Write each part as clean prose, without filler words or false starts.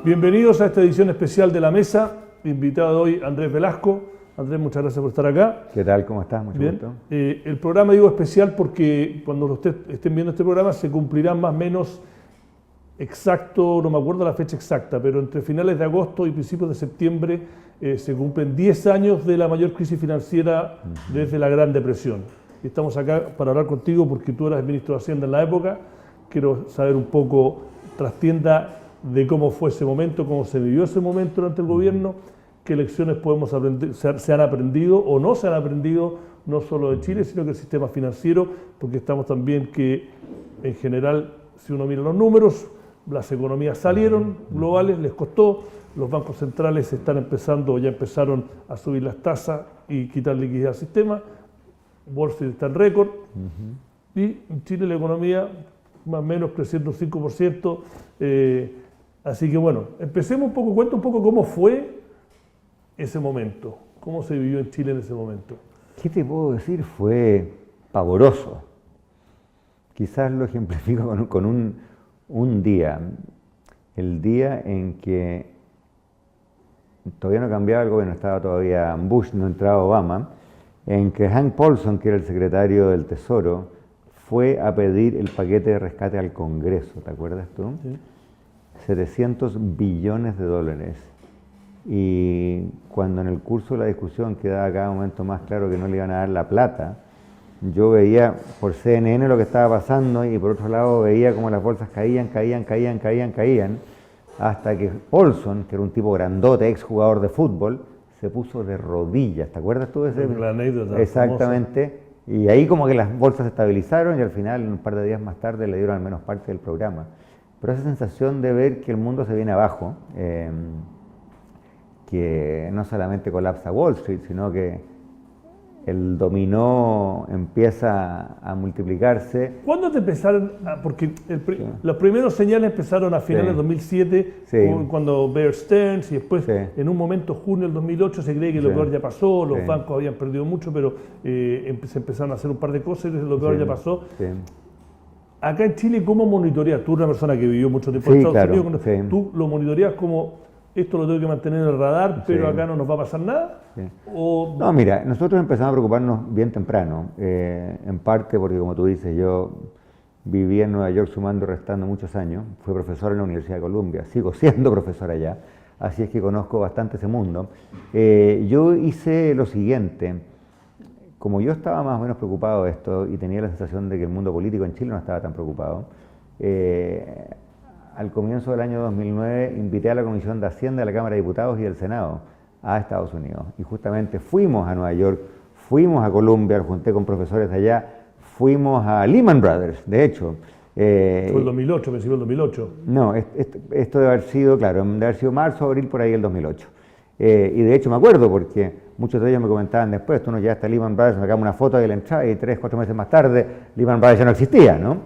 Bienvenidos a esta edición especial de La Mesa. Invitado hoy Andrés Velasco. Andrés, muchas gracias por estar acá. ¿Qué tal? ¿Cómo estás? Mucho Bien. gusto. El programa digo especial porque cuando ustedes estén viendo este programa se cumplirán más o menos exacto, no me acuerdo la fecha exacta, pero entre finales de agosto y principios de septiembre se cumplen 10 años de la mayor crisis financiera desde la Gran Depresión. Estamos acá para hablar contigo porque tú eras ministro de Hacienda en la época. Quiero saber un poco, trastienda de cómo fue ese momento, cómo se vivió ese momento durante el gobierno, qué lecciones podemos aprender, se han aprendido o no se han aprendido, no solo de Chile, sino que el sistema financiero, porque estamos también que, en general, si uno mira los números, las economías salieron globales, les costó, los bancos centrales están empezando o ya empezaron a subir las tasas y quitar liquidez al sistema, Wall Street está en récord, y en Chile la economía más o menos creciendo un 5%, así que bueno, empecemos un poco, cuenta un poco cómo fue ese momento, cómo se vivió en Chile en ese momento. ¿Qué te puedo decir? Fue pavoroso. Quizás lo ejemplifico con un día, el día en que todavía no cambiaba el gobierno, estaba todavía Bush, no entraba Obama, en que Hank Paulson, que era el secretario del Tesoro, fue a pedir el paquete de rescate al Congreso, ¿te acuerdas tú? Sí. 700 billones de dólares. Y cuando en el curso de la discusión quedaba cada momento más claro que no le iban a dar la plata, yo veía por CNN lo que estaba pasando y por otro lado veía como las bolsas caían, hasta que Paulson, que era un tipo grandote, ex jugador de fútbol, se puso de rodillas. ¿Te acuerdas tú de ese? La anécdota. Exactamente. Famosa. Y ahí como que las bolsas se estabilizaron y al final, un par de días más tarde, le dieron al menos parte del programa. Pero esa sensación de ver que el mundo se viene abajo, que no solamente colapsa Wall Street, sino que el dominó empieza a multiplicarse. ¿Cuándo te empezaron? Porque los primeros señales empezaron a finales del 2007, cuando Bear Stearns, y después en un momento, junio del 2008, se cree que lo peor ya pasó, los bancos habían perdido mucho, pero se empezaron a hacer un par de cosas y lo peor ya pasó. Acá en Chile, ¿cómo monitoreas? Tú, una persona que vivió mucho tiempo en Estados Unidos, ¿tú lo monitoreas como esto lo tengo que mantener en el radar, pero acá no nos va a pasar nada? No, mira, nosotros empezamos a preocuparnos bien temprano, en parte porque, como tú dices, yo viví en Nueva York sumando y restando muchos años, fui profesor en la Universidad de Columbia, sigo siendo profesor allá, así es que conozco bastante ese mundo. Yo hice lo siguiente. Como yo estaba más o menos preocupado de esto y tenía la sensación de que el mundo político en Chile no estaba tan preocupado, al comienzo del año 2009 invité a la Comisión de Hacienda de la Cámara de Diputados y del Senado a Estados Unidos. Y justamente fuimos a Nueva York, fuimos a Columbia, junté con profesores de allá, fuimos a Lehman Brothers, de hecho. Fue el 2008, me sirvió el 2008. No, esto debe haber sido, claro, debe haber sido marzo o abril por ahí el 2008. Y de hecho me acuerdo porque muchos de ellos me comentaban después, tú no llegaste a Lehman Brothers, me sacamos una foto de la entrada y 3 o 4 meses más tarde Lehman Brothers ya no existía, ¿no?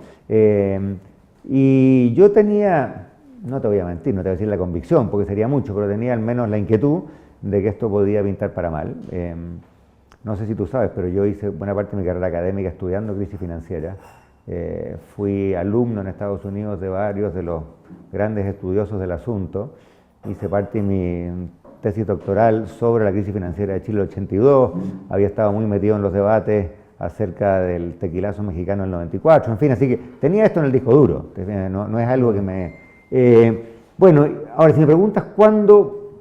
Y yo tenía, no te voy a mentir, no te voy a decir la convicción porque sería mucho, pero tenía al menos la inquietud de que esto podía pintar para mal. No sé si tú sabes, pero yo hice buena parte de mi carrera académica estudiando crisis financiera. Fui alumno en Estados Unidos de varios de los grandes estudiosos del asunto. Hice parte de mi tesis doctoral sobre la crisis financiera de Chile del 82. Había estado muy metido en los debates acerca del tequilazo mexicano del 94, en fin, así que tenía esto en el disco duro, no es algo que me... bueno, ahora si me preguntas cuándo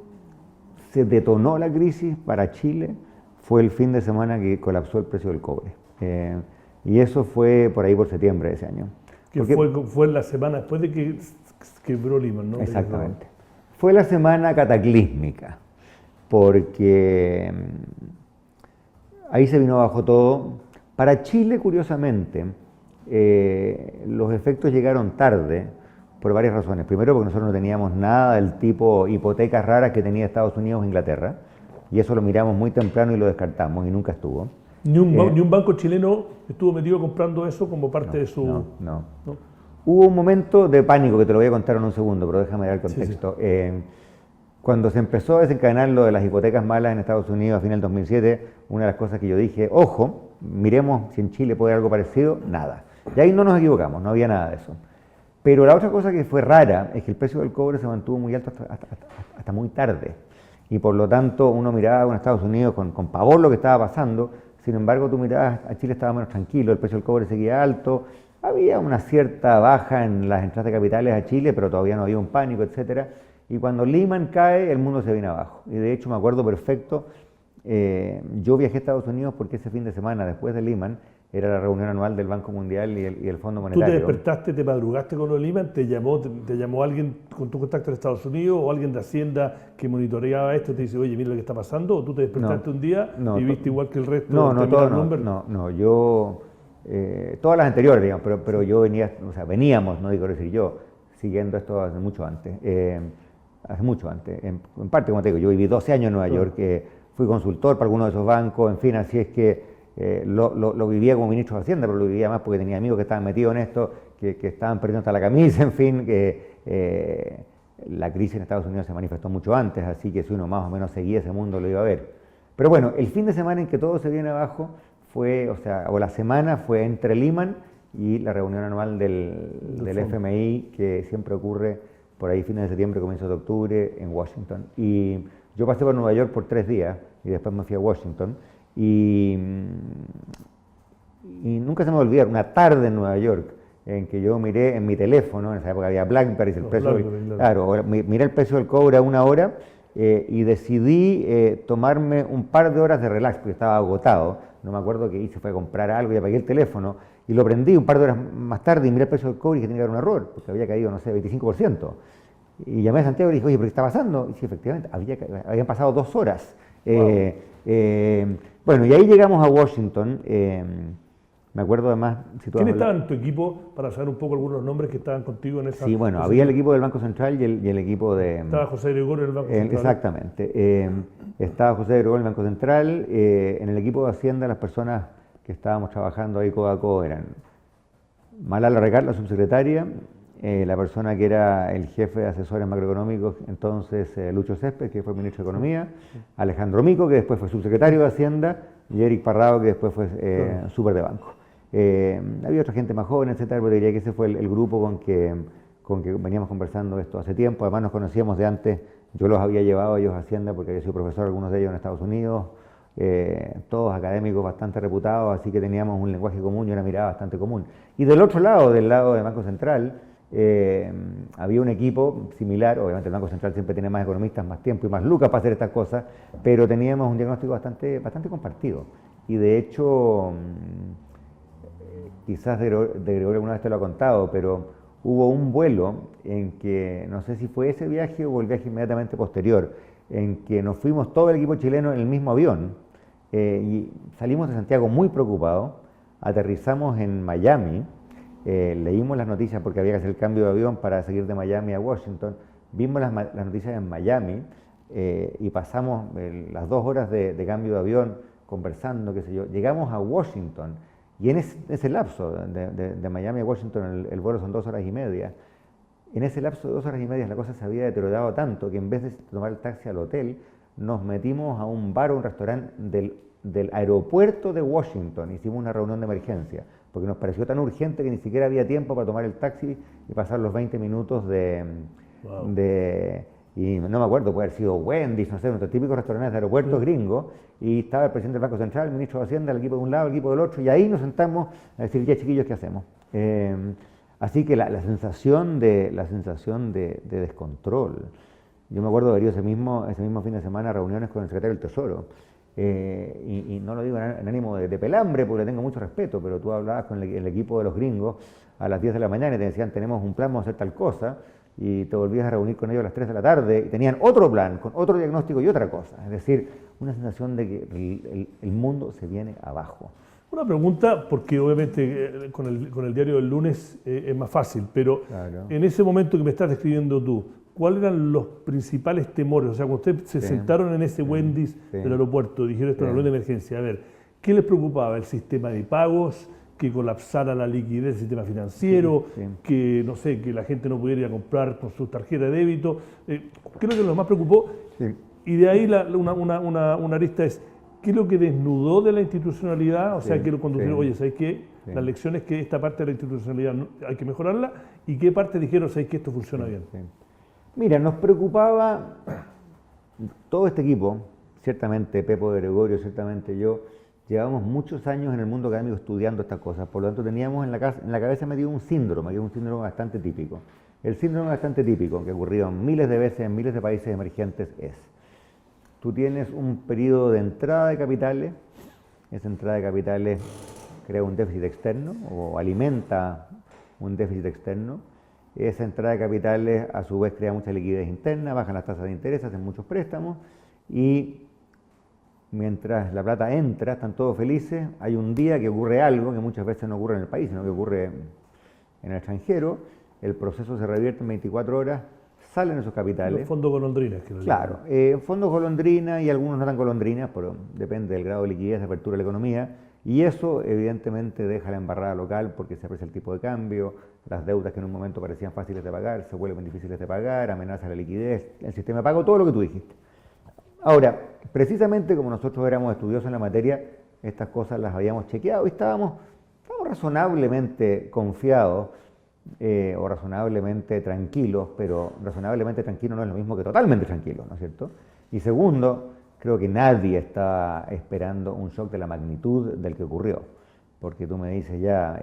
se detonó la crisis para Chile, fue el fin de semana que colapsó el precio del cobre, y eso fue por ahí por septiembre de ese año. Que fue la semana después de que quebró Lehman, ¿no? Exactamente. Fue la semana cataclísmica, porque ahí se vino abajo todo. Para Chile, curiosamente, los efectos llegaron tarde por varias razones. Primero, porque nosotros no teníamos nada del tipo hipotecas raras que tenía Estados Unidos o Inglaterra, y eso lo miramos muy temprano y lo descartamos, y nunca estuvo. ¿Ni un banco chileno estuvo metido comprando eso como parte de su...? No. Hubo un momento de pánico, que te lo voy a contar en un segundo, pero déjame dar el contexto. Sí. Cuando se empezó a desencadenar lo de las hipotecas malas en Estados Unidos a fin del 2007, una de las cosas que yo dije, ojo, miremos si en Chile puede haber algo parecido, nada. Y ahí no nos equivocamos, no había nada de eso. Pero la otra cosa que fue rara es que el precio del cobre se mantuvo muy alto hasta muy tarde. Y por lo tanto uno miraba a Estados Unidos con pavor lo que estaba pasando. Sin embargo, tú mirabas a Chile, estaba menos tranquilo, el precio del cobre seguía alto. Había una cierta baja en las entradas de capitales a Chile, pero todavía no había un pánico, etcétera. Y cuando Lehman cae, el mundo se viene abajo. Y de hecho me acuerdo perfecto, yo viajé a Estados Unidos porque ese fin de semana, después de Lehman, era la reunión anual del Banco Mundial y el Fondo Monetario. ¿Tú te despertaste, te madrugaste con lo de Lehman? ¿Te llamó alguien con tu contacto en Estados Unidos o alguien de Hacienda que monitoreaba esto y te dice, oye, mira lo que está pasando? ¿O tú te despertaste un día y viste igual que el resto? Yo, todas las anteriores, digamos, pero yo veníamos, no digo decir yo, siguiendo esto hace mucho antes. Hace mucho antes. En parte, como te digo, yo viví 12 años en Nueva York, fui consultor para algunos de esos bancos, en fin, así es que lo vivía como ministro de Hacienda, pero lo vivía más porque tenía amigos que estaban metidos en esto, que estaban perdiendo hasta la camisa, en fin, que la crisis en Estados Unidos se manifestó mucho antes, así que si uno más o menos seguía ese mundo lo iba a ver. Pero bueno, el fin de semana en que todo se viene abajo fue, o la semana fue entre Lehman y la reunión anual del FMI, que siempre ocurre por ahí fines de septiembre, comienzos de octubre en Washington. Y yo pasé por Nueva York por 3 días y después me fui a Washington. Y nunca se me va a olvidar una tarde en Nueva York en que yo miré en mi teléfono, en esa época había BlackBerry, miré el precio del cobre a 1 hora y decidí tomarme un par de horas de relax porque estaba agotado. No me acuerdo qué hice, fue a comprar algo y apagué el teléfono y lo prendí un par de horas más tarde y miré el precio del cobre y que tenía que haber un error porque había caído, no sé, 25%. Y llamé a Santiago y dije, oye, ¿pero qué está pasando? Y sí, efectivamente, habían pasado 2 horas. Bueno, y ahí llegamos a Washington. Me acuerdo además... ¿Quién estaba en tu equipo? Para saber un poco algunos nombres que estaban contigo en esa... Sí, bueno, había el equipo del Banco Central y el equipo de... Estaba José Gregorio en el Banco Central. Exactamente. Estaba José Gregorio en el Banco Central. En el equipo de Hacienda las personas que estábamos trabajando ahí codo a codo eran Malala Recal, la subsecretaria, la persona que era el jefe de asesores macroeconómicos, entonces Lucho Césped, que fue ministro de Economía, Alejandro Mico, que después fue subsecretario de Hacienda, y Eric Parrado, que después fue súper de banco. Había otra gente más joven, etcétera, pero diría que ese fue el grupo con que veníamos conversando esto hace tiempo. Además nos conocíamos de antes, yo los había llevado a ellos a Hacienda porque había sido profesor, algunos de ellos en Estados Unidos, todos académicos bastante reputados, así que teníamos un lenguaje común y una mirada bastante común. Y del otro lado, del lado del Banco Central, había un equipo similar. Obviamente el Banco Central siempre tiene más economistas, más tiempo y más lucas para hacer estas cosas, pero teníamos un diagnóstico bastante compartido. Y de hecho, quizás de Gregorio alguna vez te lo ha contado, pero hubo un vuelo en que, no sé si fue ese viaje o el viaje inmediatamente posterior, en que nos fuimos todo el equipo chileno en el mismo avión y salimos de Santiago muy preocupados, aterrizamos en Miami. Leímos las noticias porque había que hacer el cambio de avión para seguir de Miami a Washington, vimos las noticias en Miami y pasamos las 2 horas de cambio de avión conversando, qué sé yo, llegamos a Washington y en ese lapso de Miami a Washington el vuelo son 2 horas y media. En ese lapso de 2 horas y media la cosa se había deteriorado tanto que en vez de tomar el taxi al hotel nos metimos a un bar o un restaurante del aeropuerto de Washington, hicimos una reunión de emergencia porque nos pareció tan urgente que ni siquiera había tiempo para tomar el taxi y pasar los 20 minutos y no me acuerdo, puede haber sido Wendy's, no sé, nuestros típicos restaurantes de aeropuertos gringos, y estaba el presidente del Banco Central, el ministro de Hacienda, el equipo de un lado, el equipo del otro, y ahí nos sentamos a decir, ya chiquillos, ¿qué hacemos? Así que la sensación de descontrol. Yo me acuerdo de haber ido ese mismo fin de semana a reuniones con el secretario del Tesoro, y no lo digo en ánimo de pelambre porque le tengo mucho respeto, pero tú hablabas con el equipo de los gringos a las 10 de la mañana y te decían tenemos un plan, vamos a hacer tal cosa, y te volvías a reunir con ellos a las 3 de la tarde y tenían otro plan, con otro diagnóstico y otra cosa. Es decir, una sensación de que el mundo se viene abajo. Una pregunta, porque obviamente con el diario del lunes es más fácil, pero claro, en ese momento que me estás describiendo tú, ¿cuáles eran los principales temores? O sea, cuando ustedes se sentaron en ese Wendy's del aeropuerto, dijeron esto es una reunión de emergencia, a ver, ¿qué les preocupaba? ¿El sistema de pagos? ¿Que colapsara la liquidez del sistema financiero? Que, no sé, que la gente no pudiera ir a comprar con su tarjeta de débito. Creo que lo más preocupó, y de ahí una arista es, ¿qué es lo que desnudó de la institucionalidad? O sea, que cuando ustedes, oye, ¿sabes qué? Sí. las lecciones que esta parte de la institucionalidad hay que mejorarla y qué parte dijeron, sabéis que esto funciona bien. Sí. Mira, nos preocupaba todo este equipo, ciertamente Pepo de Gregorio, ciertamente yo, llevamos muchos años en el mundo académico estudiando estas cosas, por lo tanto teníamos en la cabeza metido un síndrome, que es un síndrome bastante típico. El síndrome bastante típico, que ocurrió miles de veces en miles de países emergentes, es: tú tienes un periodo de entrada de capitales, esa entrada de capitales crea un déficit externo o alimenta un déficit externo, esa entrada de capitales a su vez crea mucha liquidez interna, bajan las tasas de interés, hacen muchos préstamos y mientras la plata entra, están todos felices, hay un día que ocurre algo que muchas veces no ocurre en el país, sino que ocurre en el extranjero, el proceso se revierte en 24 horas, salen esos capitales. Los fondos golondrinas. Que claro, fondos golondrinas y algunos no tan golondrinas, pero depende del grado de liquidez, de apertura de la economía, y eso evidentemente deja la embarrada local porque se aprecia el tipo de cambio, las deudas que en un momento parecían fáciles de pagar se vuelven difíciles de pagar, amenaza la liquidez, el sistema de pago, todo lo que tú dijiste. Ahora, precisamente como nosotros éramos estudiosos en la materia, estas cosas las habíamos chequeado y estábamos razonablemente confiados o razonablemente tranquilos, pero razonablemente tranquilo no es lo mismo que totalmente tranquilo, ¿no es cierto? Y segundo, creo que nadie está esperando un shock de la magnitud del que ocurrió, porque tú me dices ya,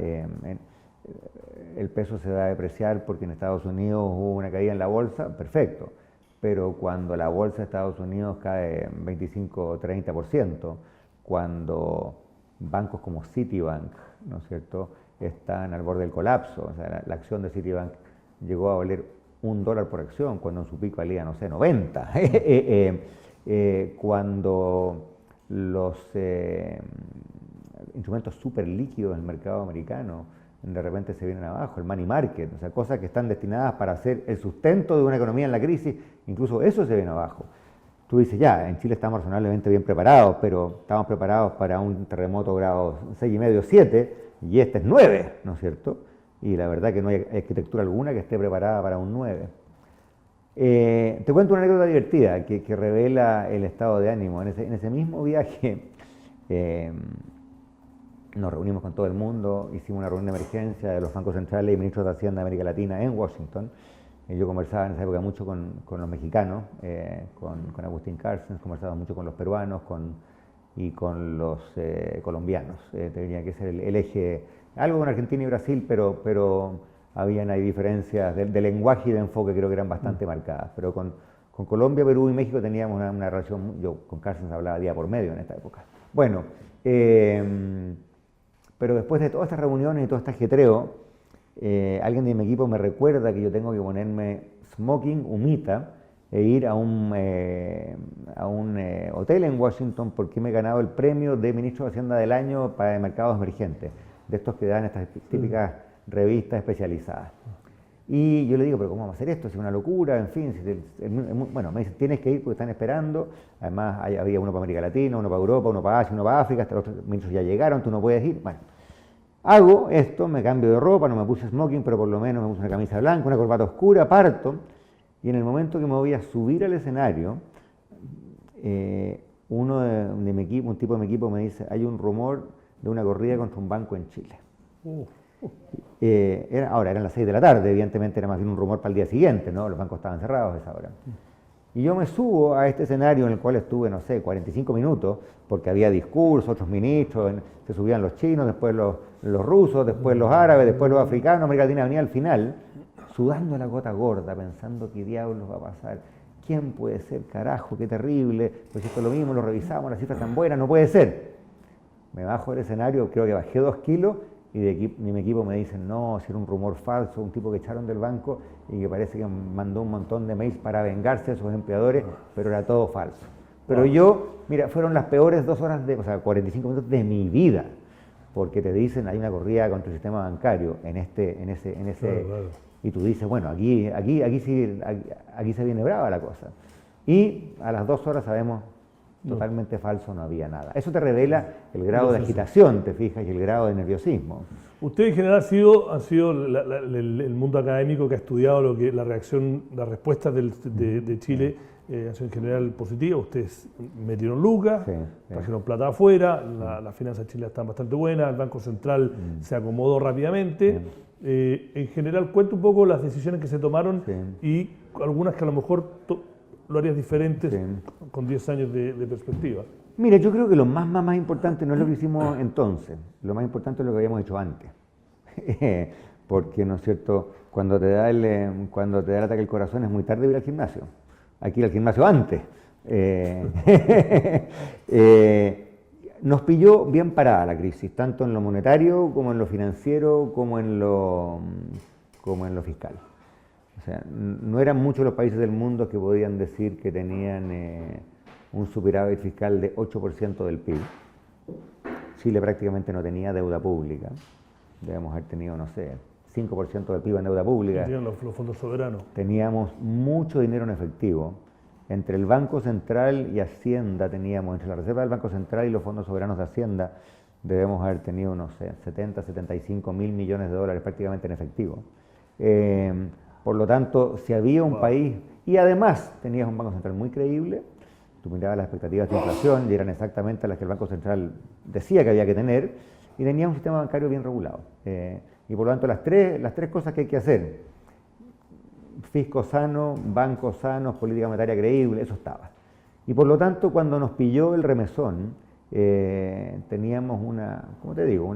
el peso se va a depreciar porque en Estados Unidos hubo una caída en la bolsa, perfecto. Pero cuando la bolsa de Estados Unidos cae 25 o 30%, cuando bancos como Citibank, ¿no es cierto?, están al borde del colapso, o sea, la acción de Citibank llegó a valer $1 por acción, cuando en su pico valía, no sé, 90. Cuando los instrumentos súper líquidos del mercado americano de repente se vienen abajo, el money market, o sea, cosas que están destinadas para hacer el sustento de una economía en la crisis, incluso eso se viene abajo. Tú dices, ya, en Chile estamos razonablemente bien preparados, pero estamos preparados para un terremoto grado 6,5, 7, y este es 9, ¿no es cierto? Y la verdad que no hay arquitectura alguna que esté preparada para un 9. Te cuento una anécdota divertida que revela el estado de ánimo. En ese mismo viaje nos reunimos con todo el mundo, hicimos una reunión de emergencia de los bancos centrales y ministros de Hacienda de América Latina en Washington. Yo conversaba en esa época mucho con los mexicanos, con Agustín Carstens, conversaba mucho con los peruanos y con los colombianos. Tenía que ser el eje, algo con Argentina y Brasil, pero habían ahí diferencias de lenguaje y de enfoque, creo que eran bastante marcadas. Pero con Colombia, Perú y México teníamos una relación, yo con Carstens hablaba día por medio en esta época. Bueno, pero después de todas estas reuniones y todo este ajetreo, alguien de mi equipo me recuerda que yo tengo que ponerme smoking, humita, e ir a un hotel en Washington porque me he ganado el premio de Ministro de Hacienda del Año para mercados emergentes, de estos que dan estas típicas revistas especializadas. Y yo le digo, pero ¿cómo vamos a hacer esto? Si es una locura, en fin. Bueno, me dice, tienes que ir porque están esperando. Además, había uno para América Latina, uno para Europa, uno para Asia, uno para África. Hasta los otros ministros ya llegaron, tú no puedes ir. Bueno, hago esto, me cambio de ropa, no me puse smoking, pero por lo menos me puse una camisa blanca, una corbata oscura, parto. Y en el momento que me voy a subir al escenario, uno de mi equipo, un tipo de mi equipo me dice, hay un rumor de una corrida contra un banco en Chile. Ahora eran las 6 de la tarde, evidentemente era más bien un rumor para el día siguiente, ¿no? Los bancos estaban cerrados a esa hora. Y yo me subo a este escenario en el cual estuve, no sé, 45 minutos, porque había discursos, otros ministros, se subían los chinos, después los rusos, después los árabes, después los africanos, América Latina venía al final, sudando la gota gorda, pensando qué diablos va a pasar, quién puede ser, carajo, qué terrible, pues esto es lo mismo, lo revisamos, las cifras están buenas, no puede ser. Me bajo del escenario, creo que bajé 2 kilos, y mi equipo me dice, no, si era un rumor falso, un tipo que echaron del banco y que parece que mandó un montón de mails para vengarse de sus empleadores, pero era todo falso. Pero yo, mira, fueron las peores 2 horas, o sea, 45 minutos de mi vida, porque te dicen, hay una corrida contra el sistema bancario en ese claro. Y tú dices, bueno, aquí se viene brava la cosa. Y a las 2 horas sabemos, totalmente falso, no había nada. Eso te revela el grado de agitación, te fijas, y el grado de nerviosismo. Usted en general ha sido el mundo académico que ha estudiado la reacción, las respuestas de Chile ha sido en general positiva. Ustedes metieron lucas, Sí, trajeron plata afuera, las finanzas chilenas están bastante buenas, el Banco Central se acomodó rápidamente. En general, cuenta un poco las decisiones que se tomaron y algunas que a lo mejor lo harías diferentes con 10 años de perspectiva. Mira, yo creo que lo más importante no es lo que hicimos entonces, lo más importante es lo que habíamos hecho antes. Porque, ¿no es cierto?, cuando te da el ataque al corazón es muy tarde ir al gimnasio. Hay que ir al gimnasio antes. Nos pilló bien parada la crisis, tanto en lo monetario como en lo financiero, como en lo fiscal. O sea, no eran muchos los países del mundo que podían decir que tenían un superávit fiscal de 8% del PIB. Chile prácticamente no tenía deuda pública. Debemos haber tenido, no sé, 5% del PIB en deuda pública. Tenían los fondos soberanos. Teníamos mucho dinero en efectivo. Entre el Banco Central y Hacienda teníamos, entre la Reserva del Banco Central y los fondos soberanos de Hacienda, debemos haber tenido, no sé, 70, 75 mil millones de dólares prácticamente en efectivo. Por lo tanto, si había un país, y además tenías un Banco Central muy creíble, tú mirabas las expectativas de inflación y eran exactamente las que el Banco Central decía que había que tener, y tenía un sistema bancario bien regulado. Y por lo tanto, las tres cosas que hay que hacer, fisco sano, bancos sanos, política monetaria creíble, eso estaba. Y por lo tanto, cuando nos pilló el remesón, teníamos ¿cómo te digo?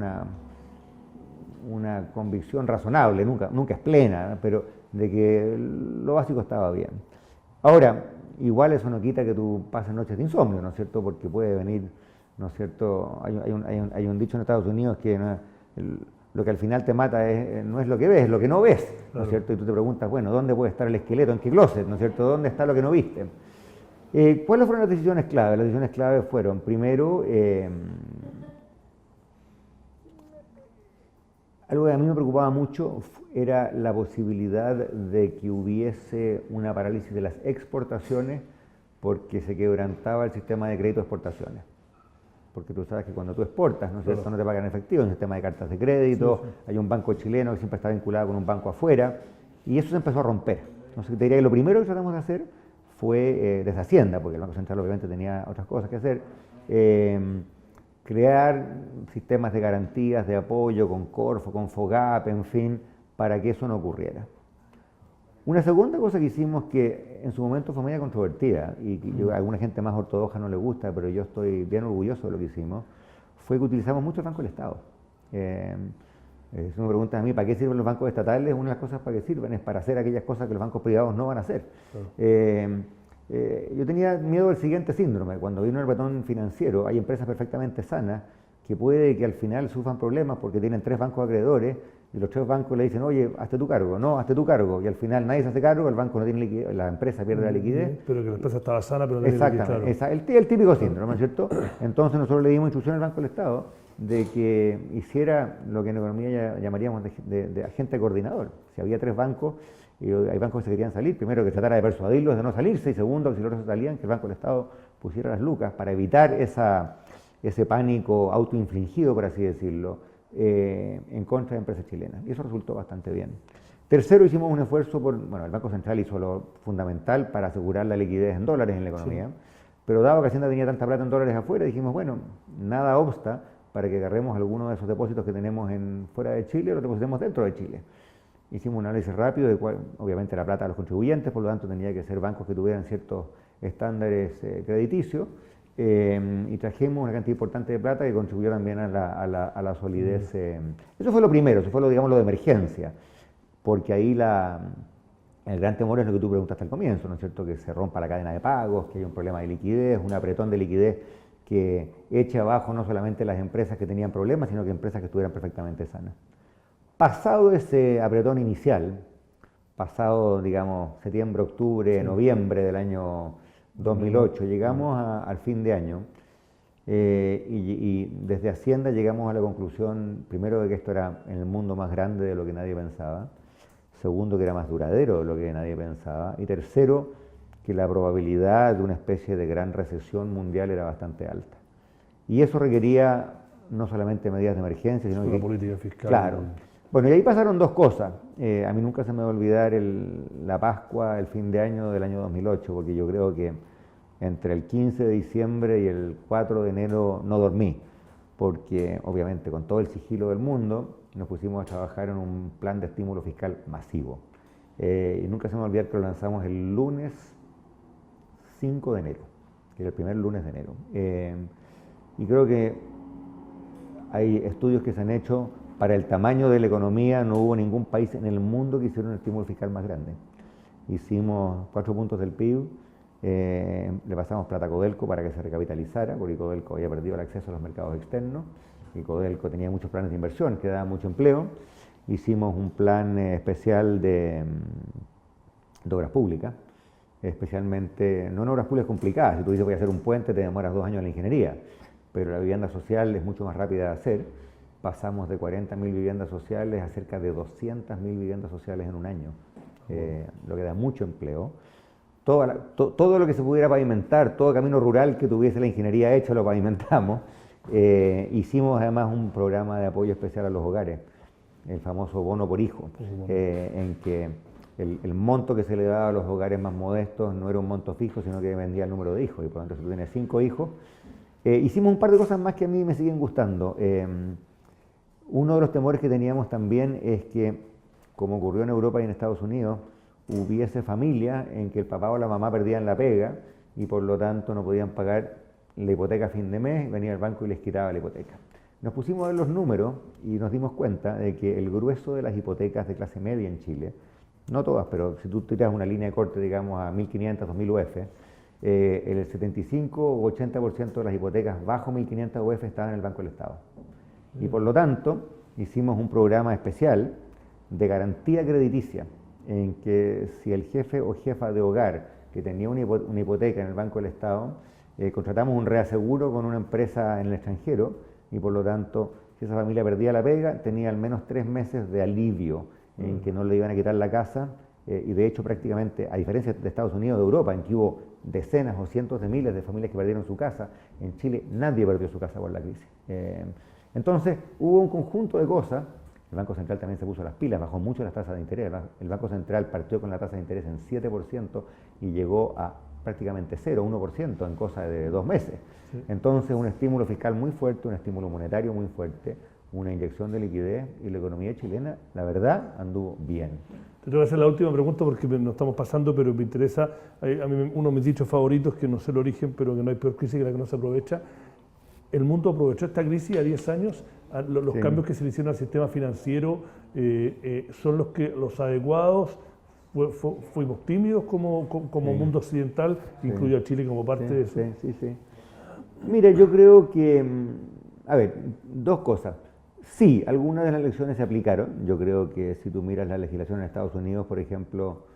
Una convicción razonable, nunca es plena, pero de que lo básico estaba bien. Ahora, igual eso no quita que tú pases noches de insomnio, ¿no es cierto? Porque puede venir, ¿no es cierto? Hay un dicho en Estados Unidos que lo que al final te mata no es lo que ves, es lo que no ves, ¿no es cierto? Y tú te preguntas, bueno, ¿dónde puede estar el esqueleto? ¿En qué closet? ¿No es cierto? ¿Dónde está lo que no viste? ¿Cuáles fueron las decisiones clave? Las decisiones clave fueron, primero, algo que a mí me preocupaba mucho era la posibilidad de que hubiese una parálisis de las exportaciones porque se quebrantaba el sistema de crédito de exportaciones. Porque tú sabes que cuando tú exportas, ¿no es cierto?, no te pagan en efectivo, hay un sistema de cartas de crédito, hay un banco chileno que siempre está vinculado con un banco afuera, y eso se empezó a romper. Entonces te diría que lo primero que tratamos de hacer fue, desde Hacienda, porque el Banco Central obviamente tenía otras cosas que hacer, crear sistemas de garantías, de apoyo con Corfo, con FOGAP, en fin, para que eso no ocurriera. Una segunda cosa que hicimos que en su momento fue media controvertida y a alguna gente más ortodoxa no le gusta, pero yo estoy bien orgulloso de lo que hicimos, fue que utilizamos mucho el Banco del Estado. Si me preguntas a mí, ¿para qué sirven los bancos estatales? Una de las cosas para qué sirven es para hacer aquellas cosas que los bancos privados no van a hacer. Yo tenía miedo del siguiente síndrome. Cuando vino el apretón financiero, hay empresas perfectamente sanas que puede que al final sufran problemas porque tienen 3 bancos acreedores y los 3 bancos le dicen, oye, hazte tu cargo, no, hazte tu cargo, y al final nadie se hace cargo, el banco no tiene liquidez, la empresa pierde la liquidez. Pero que la empresa estaba sana, pero no tenía liquidez. Exactamente, el típico síndrome, ¿no es cierto? Entonces nosotros le dimos instrucción al Banco del Estado de que hiciera lo que en economía llamaríamos de agente coordinador. Si había 3 bancos, y hay bancos que se querían salir, primero que tratara de persuadirlos de no salirse, y segundo, que si los otros se salían, que el Banco del Estado pusiera las lucas para evitar ese pánico autoinfligido, por así decirlo, en contra de empresas chilenas. Y eso resultó bastante bien. Tercero, hicimos un esfuerzo el Banco Central hizo lo fundamental para asegurar la liquidez en dólares en la economía, pero dado que Hacienda tenía tanta plata en dólares afuera, dijimos, bueno, nada obsta para que agarremos algunos de esos depósitos que tenemos fuera de Chile y los depositemos dentro de Chile. Hicimos un análisis rápido de cuál, obviamente, la plata de los contribuyentes, por lo tanto tenía que ser bancos que tuvieran ciertos estándares crediticios, y trajimos una cantidad importante de plata que contribuyó también a la solidez. Eso fue lo primero, eso fue lo de emergencia, porque ahí el gran temor es lo que tú preguntaste al comienzo, ¿no es cierto?, que se rompa la cadena de pagos, que hay un problema de liquidez, un apretón de liquidez que eche abajo no solamente las empresas que tenían problemas, sino que empresas que estuvieran perfectamente sanas. Pasado ese apretón inicial, pasado, digamos, septiembre, octubre, noviembre del año 2008, llegamos al fin de año y desde Hacienda llegamos a la conclusión, primero, de que esto era en el mundo más grande de lo que nadie pensaba, segundo, que era más duradero de lo que nadie pensaba, y tercero, que la probabilidad de una especie de gran recesión mundial era bastante alta. Y eso requería no solamente medidas de emergencia, sino una política fiscal. Claro, Bueno, y ahí pasaron dos cosas. A mí nunca se me va a olvidar la Pascua, el fin de año del año 2008, porque yo creo que entre el 15 de diciembre y el 4 de enero no dormí, porque obviamente con todo el sigilo del mundo nos pusimos a trabajar en un plan de estímulo fiscal masivo. Y nunca se me va a olvidar que lo lanzamos el lunes 5 de enero, que era el primer lunes de enero. Y creo que hay estudios que se han hecho. Para el tamaño de la economía no hubo ningún país en el mundo que hiciera un estímulo fiscal más grande. Hicimos 4 puntos del PIB, le pasamos plata a Codelco para que se recapitalizara, porque Codelco había perdido el acceso a los mercados externos, y Codelco tenía muchos planes de inversión que daban mucho empleo. Hicimos un plan especial de obras públicas, especialmente, no en obras públicas complicadas. Si tú dices voy a hacer un puente, te demoras 2 años en la ingeniería, pero la vivienda social es mucho más rápida de hacer. Pasamos de 40.000 viviendas sociales a cerca de 200.000 viviendas sociales en un año, lo que da mucho empleo. Todo lo que se pudiera pavimentar, todo camino rural que tuviese la ingeniería hecha, lo pavimentamos. Hicimos además un programa de apoyo especial a los hogares, el famoso bono por hijo, en que el monto que se le daba a los hogares más modestos no era un monto fijo, sino que dependía del número de hijos, y por lo tanto si tú tienes 5 hijos. Hicimos un par de cosas más que a mí me siguen gustando. Uno de los temores que teníamos también es que, como ocurrió en Europa y en Estados Unidos, hubiese familias en que el papá o la mamá perdían la pega y por lo tanto no podían pagar la hipoteca a fin de mes, venía el banco y les quitaba la hipoteca. Nos pusimos a ver los números y nos dimos cuenta de que el grueso de las hipotecas de clase media en Chile, no todas, pero si tú tiras una línea de corte, digamos, a 1.500, 2.000 UF, el 75 o 80% de las hipotecas bajo 1.500 UF estaban en el Banco del Estado. Y por lo tanto, hicimos un programa especial de garantía crediticia, en que si el jefe o jefa de hogar que tenía una hipoteca en el Banco del Estado, contratamos un reaseguro con una empresa en el extranjero, y por lo tanto, si esa familia perdía la pega, tenía al menos 3 meses de alivio en que no le iban a quitar la casa, y de hecho prácticamente, a diferencia de Estados Unidos o de Europa, en que hubo decenas o cientos de miles de familias que perdieron su casa, en Chile nadie perdió su casa por la crisis. Entonces hubo un conjunto de cosas. El Banco Central también se puso las pilas, bajó mucho las tasas de interés. El Banco Central partió con la tasa de interés en 7% y llegó a prácticamente 0, 1% en cosa de 2 meses. Sí. Entonces un estímulo fiscal muy fuerte, un estímulo monetario muy fuerte, una inyección de liquidez, y la economía chilena, la verdad, anduvo bien. Te tengo que hacer la última pregunta porque nos estamos pasando, pero me interesa, a mí uno de mis dichos favoritos, que no sé el origen, pero que no hay peor crisis que la que no se aprovecha. El mundo aprovechó esta crisis a 10 años, los cambios que se le hicieron al sistema financiero son los adecuados. Fuimos tímidos como mundo occidental, incluyo a Chile como parte de eso. Sí. Mira, yo creo que, a ver, dos cosas. Sí, algunas de las lecciones se aplicaron. Yo creo que si tú miras la legislación en Estados Unidos, por ejemplo,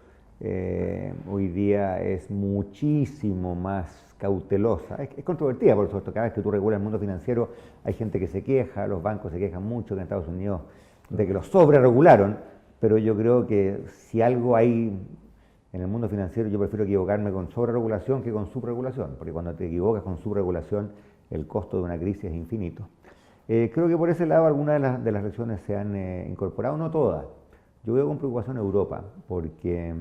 hoy día es muchísimo más cautelosa. Es controvertida, por supuesto. Cada vez que tú regulas el mundo financiero hay gente que se queja, los bancos se quejan mucho que en Estados Unidos de que los sobreregularon, pero yo creo que si algo hay en el mundo financiero, yo prefiero equivocarme con sobreregulación que con subregulación, porque cuando te equivocas con subregulación el costo de una crisis es infinito. Creo que por ese lado algunas de las lecciones se han incorporado, no todas. Yo veo con preocupación Europa, porque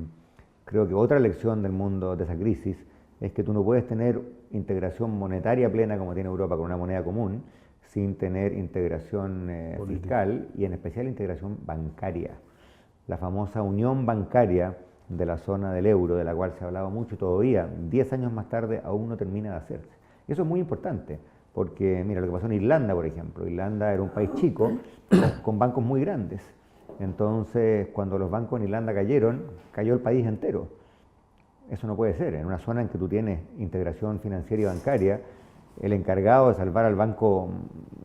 creo que otra lección del mundo de esa crisis es que tú no puedes tener integración monetaria plena como tiene Europa con una moneda común sin tener integración fiscal y en especial integración bancaria. La famosa unión bancaria de la zona del euro, de la cual se ha hablado mucho todavía, 10 años más tarde aún no termina de hacerse. Eso es muy importante, porque mira lo que pasó en Irlanda, por ejemplo. Irlanda era un país chico con bancos muy grandes. Entonces, cuando los bancos en Irlanda cayeron, cayó el país entero. Eso no puede ser. En una zona en que tú tienes integración financiera y bancaria, el encargado de salvar al banco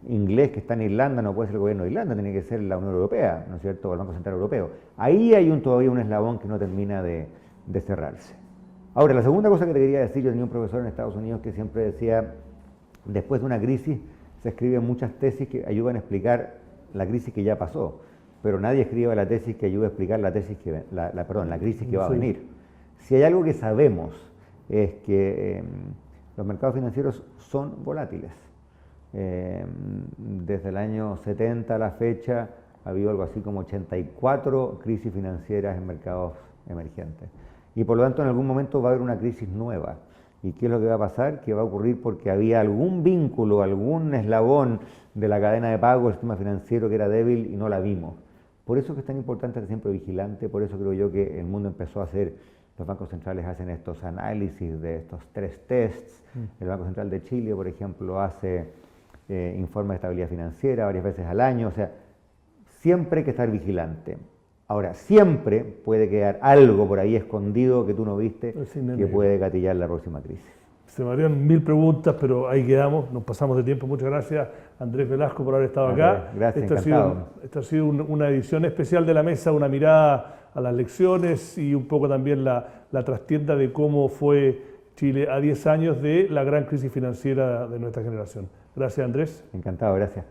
inglés que está en Irlanda no puede ser el gobierno de Irlanda, tiene que ser la Unión Europea, ¿no es cierto?, o el Banco Central Europeo. Ahí hay todavía un eslabón que no termina de cerrarse. Ahora, la segunda cosa que te quería decir, yo tenía un profesor en Estados Unidos que siempre decía, después de una crisis se escriben muchas tesis que ayudan a explicar la crisis que ya pasó, pero nadie escribe la tesis que ayude a explicar la crisis que va a venir. Si hay algo que sabemos es que los mercados financieros son volátiles. Desde el año 70 a la fecha ha habido algo así como 84 crisis financieras en mercados emergentes. Y por lo tanto en algún momento va a haber una crisis nueva. ¿Y qué es lo que va a pasar? Que va a ocurrir porque había algún vínculo, algún eslabón de la cadena de pago del sistema financiero que era débil y no la vimos. Por eso es que es tan importante estar siempre vigilante, por eso creo yo que el mundo empezó a hacer, los bancos centrales hacen estos análisis de estos 3 tests. El Banco Central de Chile, por ejemplo, hace informes de estabilidad financiera varias veces al año. O sea, siempre hay que estar vigilante. Ahora, siempre puede quedar algo por ahí escondido que tú no viste que puede gatillar la próxima crisis. Se me harían 1000 preguntas, pero ahí quedamos, nos pasamos de tiempo. Muchas gracias, Andrés Velasco, por haber estado acá. Gracias, encantado. Esta ha sido una edición especial de La Mesa, una mirada a las lecciones y un poco también la trastienda de cómo fue Chile a 10 años de la gran crisis financiera de nuestra generación. Gracias, Andrés. Encantado, gracias.